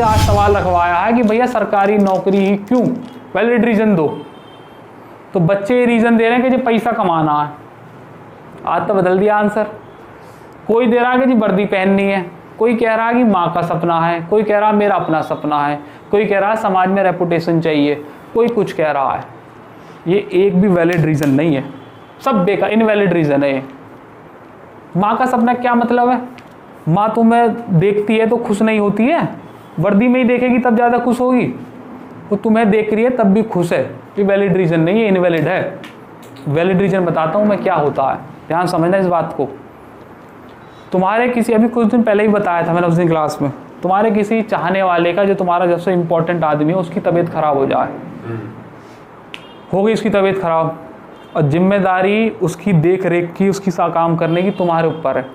आज सवाल रखवाया है कि भैया सरकारी नौकरी ही क्यों, वैलिड रीजन दो। तो बच्चे ये रीजन दे रहे हैं कि जी पैसा कमाना है। आज तो बदल दिया आंसर। कोई दे रहा है कि जी वर्दी पहननी है, कोई कह रहा है कि माँ का सपना है, कोई कह रहा है मेरा अपना सपना है, कोई कह रहा है समाज में रेपुटेशन चाहिए, कोई कुछ कह रहा है। ये एक भी वैलिड रीज़न नहीं है, सब बेकार इनवैलिड रीज़न है ये। माँ का सपना क्या मतलब है? माँ तुम्हें देखती है तो खुश नहीं होती है, वर्दी में ही देखेगी तब ज़्यादा खुश होगी। वो तुम्हें देख रही है तब भी खुश है। ये वैलिड रीज़न नहीं है, इनवैलिड है। वैलिड रीज़न बताता हूँ मैं क्या होता है, ध्यान समझना इस बात को। तुम्हारे किसी, अभी कुछ दिन पहले ही बताया था मैंने उस दिन क्लास में, तुम्हारे किसी चाहने वाले का, जो तुम्हारा सबसे इम्पोर्टेंट आदमी है, उसकी तबीयत खराब हो जाए, हो गई उसकी तबीयत खराब, और जिम्मेदारी उसकी देख रेख की, उसकी सा काम करने की तुम्हारे ऊपर है।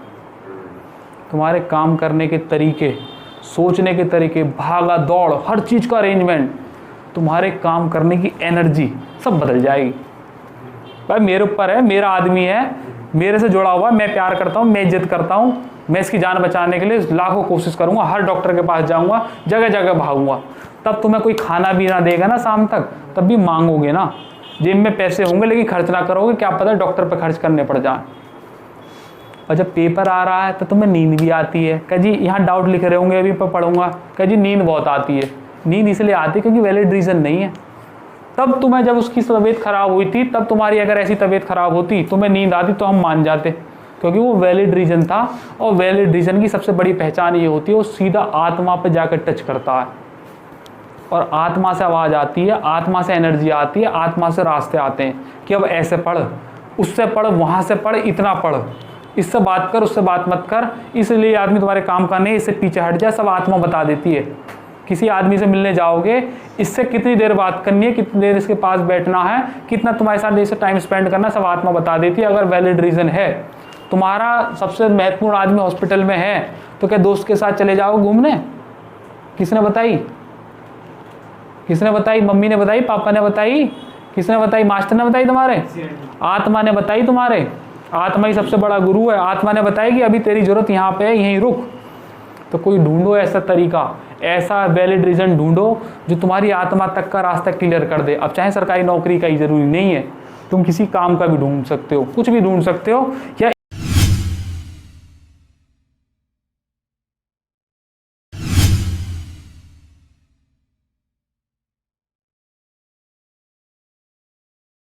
तुम्हारे काम करने के तरीके, सोचने के तरीके, भागा दौड़, हर चीज़ का अरेंजमेंट, तुम्हारे काम करने की एनर्जी सब बदल जाएगी। भाई मेरे ऊपर है, मेरा आदमी है, मेरे से जुड़ा हुआ, मैं प्यार करता हूँ, मैं इज्जत करता हूँ, मैं इसकी जान बचाने के लिए लाखों कोशिश करूँगा, हर डॉक्टर के पास जाऊँगा, जगह जगह भागूंगा। तब तुम्हें कोई खाना भी ना देगा ना शाम तक, तब भी मांगोगे ना। जेब में पैसे होंगे लेकिन खर्च ना करोगे, क्या पता डॉक्टर पर खर्च करने पड़ जाए। और जब पेपर आ रहा है तो तुम्हें नींद भी आती है, कह जी यहाँ डाउट लिख रहे होंगे अभी पर पढ़ूंगा, कह जी नींद बहुत आती है। नींद इसलिए आती है क्योंकि वैलिड रीज़न नहीं है। तब तुम्हें जब उसकी तबीयत खराब हुई थी, तब तुम्हारी अगर ऐसी तबीयत खराब होती, तुम्हें नींद आती, तो हम मान जाते, क्योंकि वो वैलिड रीज़न था। और वैलिड रीज़न की सबसे बड़ी पहचान ये होती है, वो सीधा आत्मा पे जाकर टच करता है, और आत्मा से आवाज़ आती है, आत्मा से एनर्जी आती है, आत्मा से रास्ते आते हैं कि अब ऐसे पढ़, उससे पढ़, वहाँ से पढ़, इतना पढ़, इससे बात कर, उससे बात मत कर, इसलिए आदमी तुम्हारे काम का नहीं, इससे पीछे हट जाए, सब आत्मा बता देती है। किसी आदमी से मिलने जाओगे, इससे कितनी देर बात करनी है, कितनी देर इसके पास बैठना है, कितना तुम्हारे साथ जैसे टाइम स्पेंड करना, सब आत्मा बता देती है। अगर वैलिड रीज़न है, तुम्हारा सबसे महत्वपूर्ण आदमी हॉस्पिटल में है, तो क्या दोस्त के साथ चले जाओ घूमने? किसने बताई? किसने बताई? मम्मी ने बताई, पापा ने बताई, किसने बताई? मास्टर ने बताई, तुम्हारे आत्मा ने बताई। तुम्हारे आत्मा ही सबसे बड़ा गुरु है। आत्मा ने बताया कि अभी तेरी जरूरत यहाँ पे है, यहीं रुक। तो कोई ढूंढो ऐसा तरीका, ऐसा वैलिड रीज़न ढूंढो जो तुम्हारी आत्मा तक का रास्ता क्लियर कर दे। अब चाहे सरकारी नौकरी का ही ज़रूरी नहीं है, तुम किसी काम का भी ढूंढ सकते हो, कुछ भी ढूंढ सकते हो, या